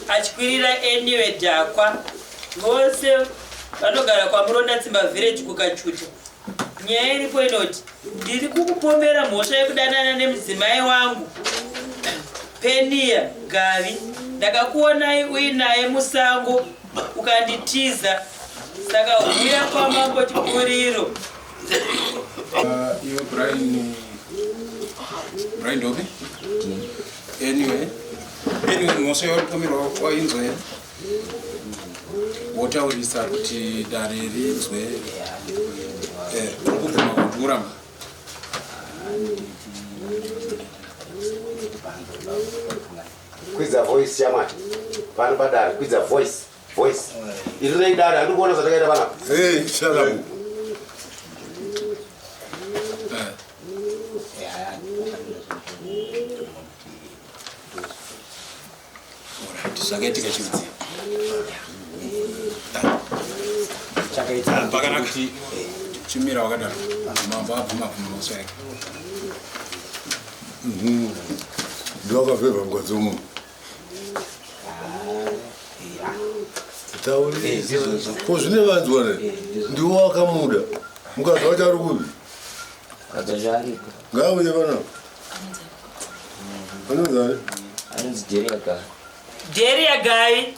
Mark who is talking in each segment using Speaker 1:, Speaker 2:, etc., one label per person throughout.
Speaker 1: Achikwirira eniwe Dhakwa vose vanogara kwaMuronda Tsimba village kukachuta. Nyaya iripo inoti ndiri kukupomera mhosva yekudanana nemudzimai wangu Penia Gavi. Ndakakuonai uinaye musango ukanditiza, saka uya kwamambo Chipuriro.
Speaker 2: Iwe Brian Dobe? Anyway, mhosva yauripomerwa wainzwa here? Wotaurisa kuti dare rinzwe kubvuma kudhurama.
Speaker 3: Kwidza voice yamati. Pano padare kwidza voice. Iri nei dare andikuona zvatakaita panapa.
Speaker 2: Hey, shut up. Zvakaitika chivudzi. Pakanaka chimira wakadaro. Mambo abvuma kumhosva yake.
Speaker 4: Ndakapfeva nguva dzomunhu. Tauri ko zvine vanzwa ne ndiwo wakamuda mukadzi wacho ari kupi ngauye panapa anonzi
Speaker 1: Jeria Gai.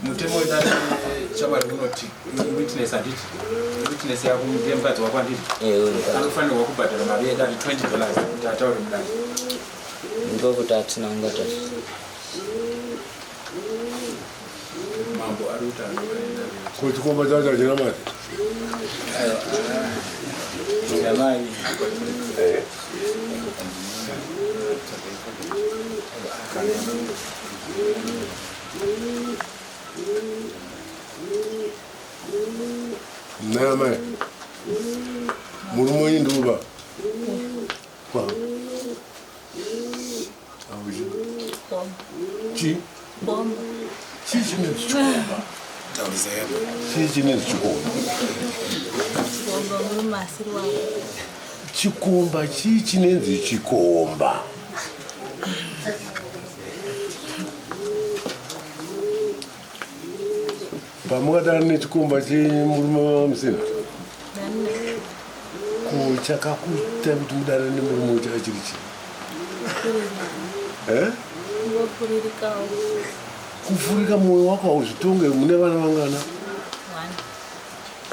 Speaker 2: Mutemo wetari chamwari unoti witness anditi witness yako ngemukadzi wako anditi anofanirwa kubhadhara mari yedare $20 kuti ataure mudare
Speaker 5: ndokuti hatina ungata
Speaker 2: mambo ari kuti anoenda
Speaker 4: kuti chikomba chacho hachina mari
Speaker 2: yamai
Speaker 4: namai murume induba chikomba chichinenzi chikomba pamukadana nechikomba chemurume wamusina chakakuita kuti mudana nemurume ucho achiri chii kufurika mwoyo wako uzvitonge mune vana vangana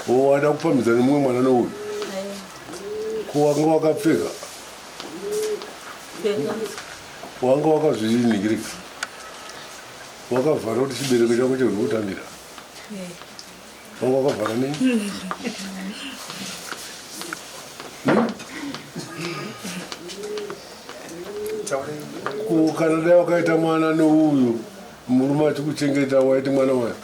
Speaker 4: wada kupamidza nemumwe mwana nouyu ko wanga wakapfeka wanga wakazvinhingirika wakavhara kuti chibereko chako chekutambira wakavhara nei kana dai wakaita mwana neuyu murume achikuchengeta waiti mwana wayo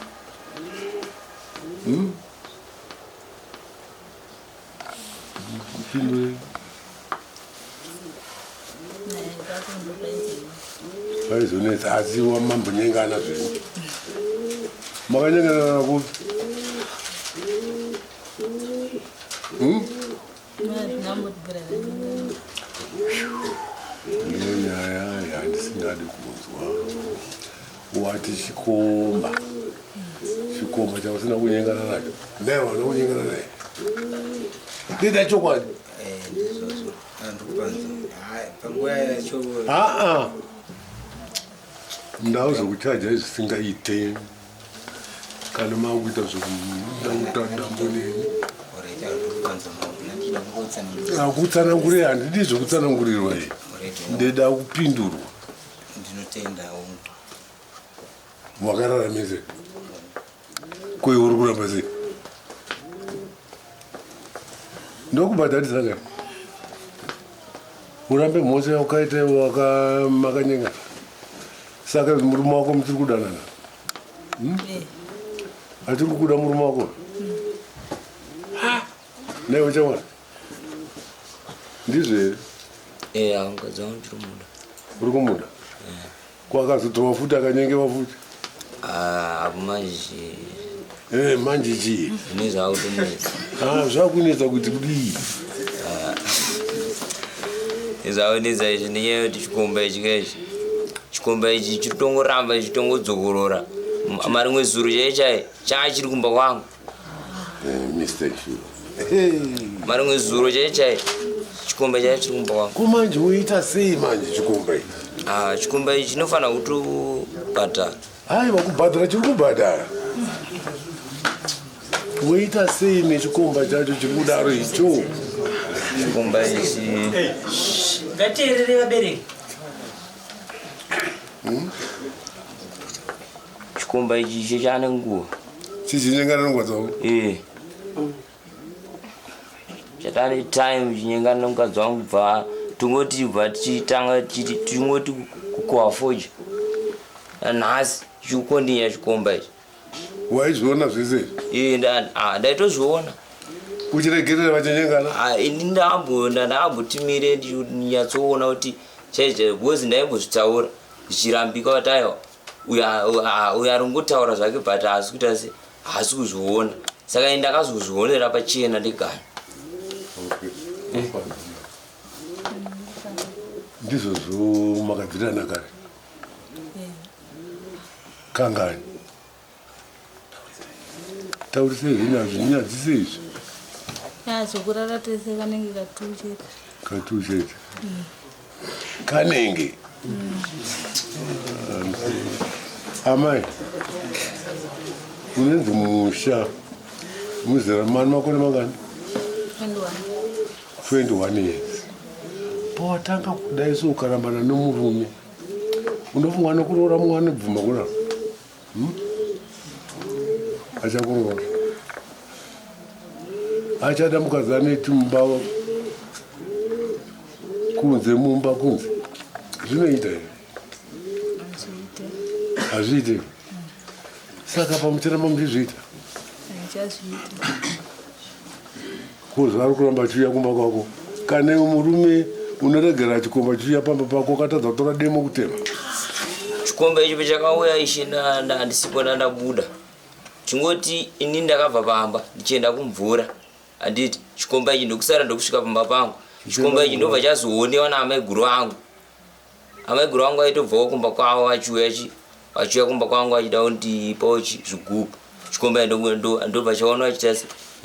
Speaker 4: aizonetsa asi mambonyengana zvino makanyengana nakupi nyaya yandisingadi kunzwa wati chikomba chausina kunyengana nacho newana kunyengana naye ndida chokwadi ndau zvokuchaja zvisingaite kana makuita zvokutandamboneni akutsanangurei handidi zvokutsanangurirwa i ndeda kupindurwa wakararamise koi uri kuramba sei ndokubhadharisa kai urambe mhosva yaukaita makanyengana saka murume wako muchiri kudanana achiri kukuda murume wako naiwe chamwana ndizvo here
Speaker 5: mukadzi wangu ndiri muda
Speaker 4: uri kumuda kwakazotova futi akanyengewa futi
Speaker 5: apo manje
Speaker 4: manje chii
Speaker 5: zvine zvaakutonetsa
Speaker 4: zvakunetsa kuti kudii
Speaker 5: zvakunetsa izvi nenyaya yekuti chikomba ichi kaichi chikomba ichi chirikutongoramba chitongodzokorora marimwe zuro chaichai changa chiri kumba kwangu marimwe zuro chaichai chikomba chaicho chiri kumba kwangu
Speaker 4: kumanje woita sei manje chikomba ichi
Speaker 5: chikomba ichi chinofanira kutobhadhara
Speaker 4: aiwa kubhadhara chiri kubhadhara woita sei nechikomba chacho chiri kudaro icho
Speaker 5: chikomba ichi
Speaker 1: ngateerere vabereki
Speaker 5: chikomba ichi chechane nguva
Speaker 4: chichinyengana nenguva dzavo
Speaker 5: chatane time chinyengana nemukadzi wangu bva tongoti bva tichitanga tingoti kukohwa foja nhasi chichikondinya chikomba ichi
Speaker 4: waizviona zvese
Speaker 5: ndaitozviona
Speaker 4: uchiregerera vachinyengana
Speaker 5: ndambotimire ndinyatsoona kuti chaizvo bcause ndaimbozvitaura zvichirambika kuti aiwa uyo ari ngotaura zvake but haasi kuita se haasi kuzviona saka ndakazozvionera pachena ndeganya
Speaker 4: ndizvozvo makabvirana kare kangani taurisei zvinazvo nyadzise izvi
Speaker 6: zvokurara tese kanenge
Speaker 4: katuchete kanenge amai unenzi musha muzera mani makore makani 21 years pawatanga kudai so ukarambana nemurume unofunga nekuroora mwana bvuma kudaro achakuroora achada mukadzi aneti mumba kunze mumba kunze zvinoita here hazviite saka pamuchiramba muchizviita kuzi ari kuramba achiuya kumba kwako kana murume unoregera chikomba chiuya pamba pako ukatadza kutora demo kutema
Speaker 5: chikomba ichi pachakauya ichi handisipo ndandabuda chingoti ini ndakabva pamba ndichienda kumvura handiti chikomba ichi ndokusara ndokusvika pamba pangu chikomba ichi ndobva chazoonewa naamaiguru angu amaiguru angu aitobvawo kumba kwavo achiuya kumba kwangu achida kundipawo zvigubhu chikomba ndobva chaona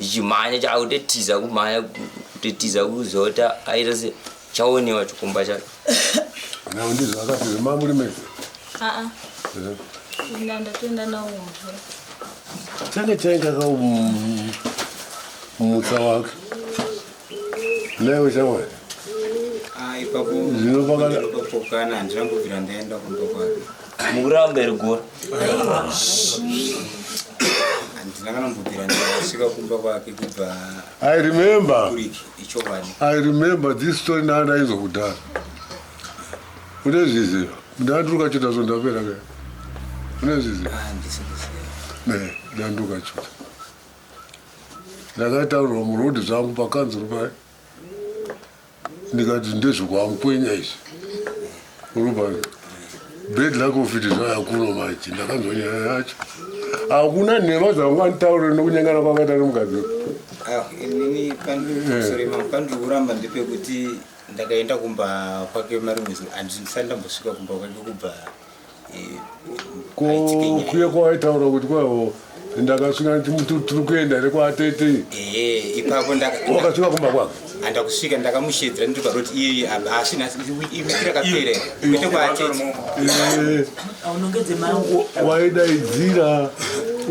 Speaker 5: chichimhanya chakutetiza kumhanya kutetiza kuzota aita se chaonewa chikomba chacho
Speaker 4: nawo ndizvo akapedza mamuri mese
Speaker 6: ndatoenda nawo mvura
Speaker 4: change chainga kaumutsa wake naiwe shamwari
Speaker 2: ipapo zvinopokana handingangobvira ndaenda kumba kwake
Speaker 5: mukuramba mberi gora
Speaker 4: I remember this story nanda izokudala. Unezviziva ndanduka chuta zvondapera ke. Unezviziva ne ndanduka chuta. Ndakataurwa murodhi zvangu pakanzuru pai. Ndikati ndezvekwangu kwenya izvi. Urupa bed lack of it zvayakuno machi ndakanzonyaya yacho. Hakuna nhema dzangu anditaurira nokunyangana kwakaita nomukadzi.
Speaker 2: Inini panduramba ndepekuti ndakaenda kumba kwake Marumuzi andisati ndambosvika kumba kwake kubva
Speaker 4: kuye kwaitaura kuti kwawo ndakasvika tiri kuenda rekwaatete
Speaker 2: ipapo
Speaker 4: wakasvika kumba kwake
Speaker 2: andakusvika ndakamushedzera ndiri paroti iye asina irakapere kwete kwaatete
Speaker 4: waidaidzira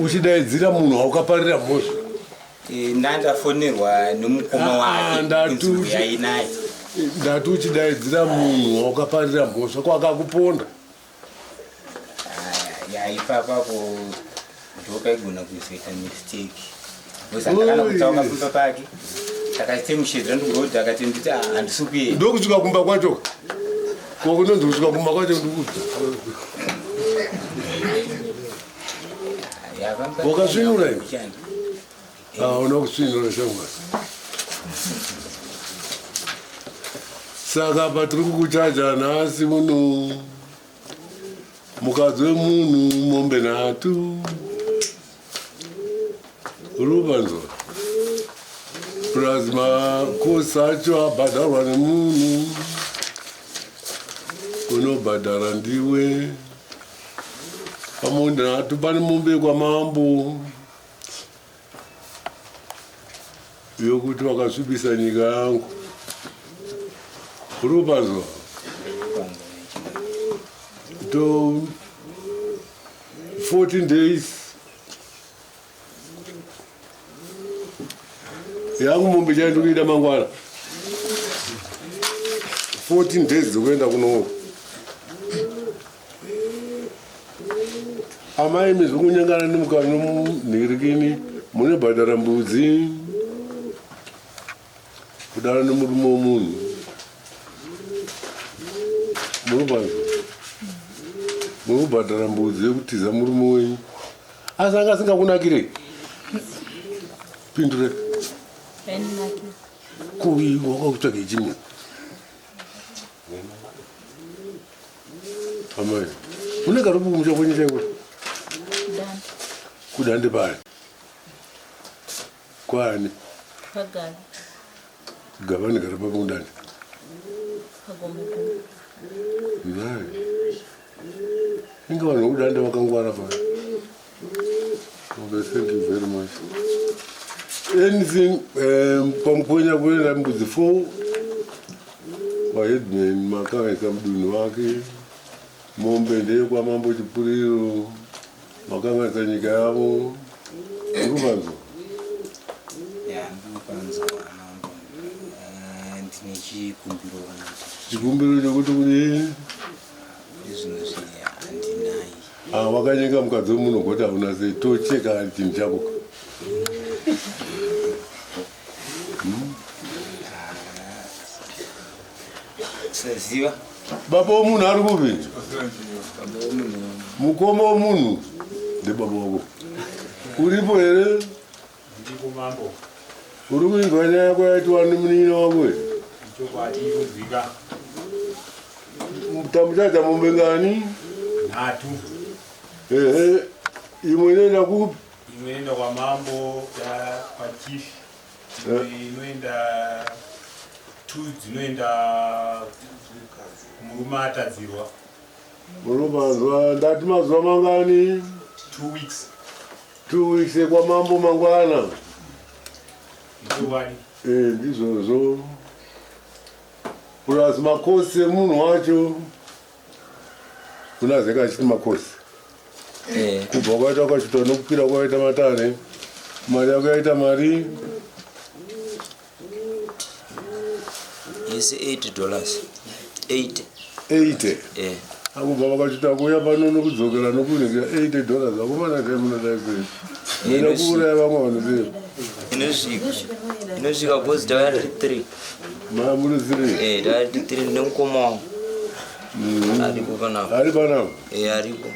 Speaker 4: uchidaidzira munhu waukaparira mhosva
Speaker 2: ndandafonerwa nemukoma wake yainaye
Speaker 4: ndati uchidaidzira munhu waukaparira mhosva kwakakuponda
Speaker 2: yaipapapo ndokaigona kuzoita mistake ndakana kutauka kumba pake ndakaitemushedzera ndikurodhi akati nditi handisi kuenda
Speaker 4: ndokusvika kumba kwacho kokunonzi kusvika kumba kwacho ndikuti wakasvinura iwe hauna kusvinura shamwari saka patiri kukuchaja nhasi muno mukadzi wemunhu mombe nhatu rubanzwa plus makosi acho abhadharwa nemunhu unobhadhara ndiwe pamombe nhatu pane mombe kwamambo yokuti vakasvibisa nyika yangu rubanzwa to 14 days yangu mombe chaindikuita mangwana 14 days dzekuenda kunoko amai mizvi kunyangana nemukana nomnhirikini mune bhadhara mbudzi kudara nemurume womunhu murubanzwa murikubhadhara mbudzi yekutiza murume wenyu asi anga asingakunakirei pindure kuvi wakakutsvaga chimwe amai unenge ari kumusha kwenye chaiko kudande pari kwani gavani gari papo kudande nai inge vanhu vekudande vakangwara pari. Okay, thank you very much. Anything pamukwenya kuenda mbudzi 4 waheadman makaisa mudunhu wake mombe ndeyekwamambo Chipuriro makangaisa nyika yavo ndikupanzwa
Speaker 2: ndine
Speaker 4: chikumbiro chokuti kudii
Speaker 2: handinai
Speaker 4: wakanyika mukadzi wemunhu kuti hauna sei tocheka chinhu chako
Speaker 2: saziva
Speaker 4: baba womunhu ari kupi mukoma womunhu ndebaba wako uripo here uri kuinzwa nyaya yako yaitiwa nemunini wako tamuchacha mombe ngani
Speaker 7: 3
Speaker 4: ehe imwe inoenda kupi
Speaker 7: imwe inoenda kwamambo kwachifi inoenda 2 dzinoenda kumurume atadzirwa
Speaker 4: murubanzwa ndati mazuva mangani
Speaker 7: 2 weeks
Speaker 4: 2 weeks ekwamambo mangwana
Speaker 7: ndowani
Speaker 4: ndizvozvo plus makosi emunhu wacho unazeka achiti makosi kubva kwaita kwachita nokukwira kwaita matare mari yako yaita mari
Speaker 5: yese $80
Speaker 4: 80 akubva vakachita kuya pano nokudzokera nokuningira $80 akomana taimunodai kuita Mina kuuraya vamwe vanhu veo.
Speaker 5: Inosvika bhozi takati 3.
Speaker 4: Muri 3?
Speaker 5: Takati 3 nemukoma wangu. Aripo panapa.
Speaker 4: Ari panapa?
Speaker 5: Aripo.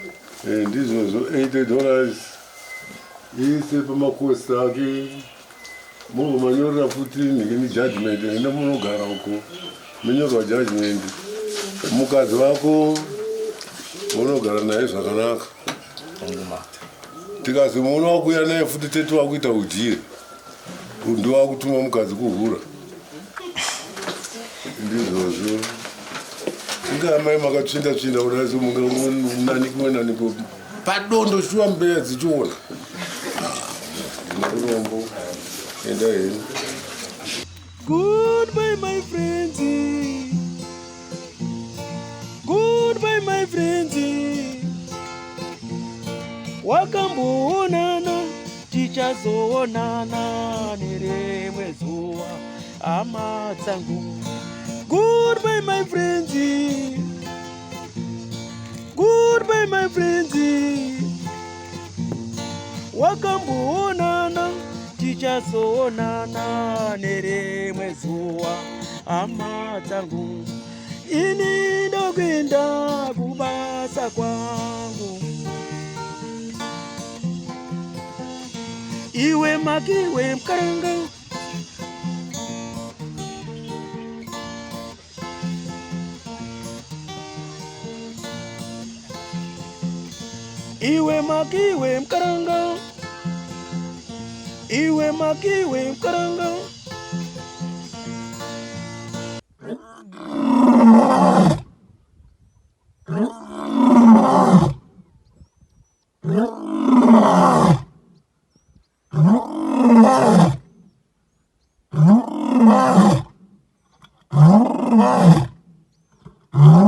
Speaker 4: Ndizvozvo $80 ise pamakosta ake. Mumanyorera futi ni judgment enda munogara uko. Munyorwa judgment. Mukadzi wako munogara naye zvakanaka. Tikazi muno wakuya naye futi tetu wakuita ujire. Ndo wakutuma mukadzi kuhura. Ndizvozvo. Ingamai makatsvinda udazi nani kumwe nani kopi. Padondo shuwa mbeya dzichiona. Ndinokurombo. Enda heni.
Speaker 8: Goodbye my friends. Goodbye my friends. Wakamboonana tichazoonana nerimwe zuva hama dzangu. Goodbye my friends. Goodbye my friends. Wakamboonana tichazoonana nerimwe zuva hama dzangu. Ini ndokwenda kubasa kwangu. Iwe makiwe mkaranga. Iwe makiwe mkaranga. Iwe makiwe mkaranga.
Speaker 4: Ah!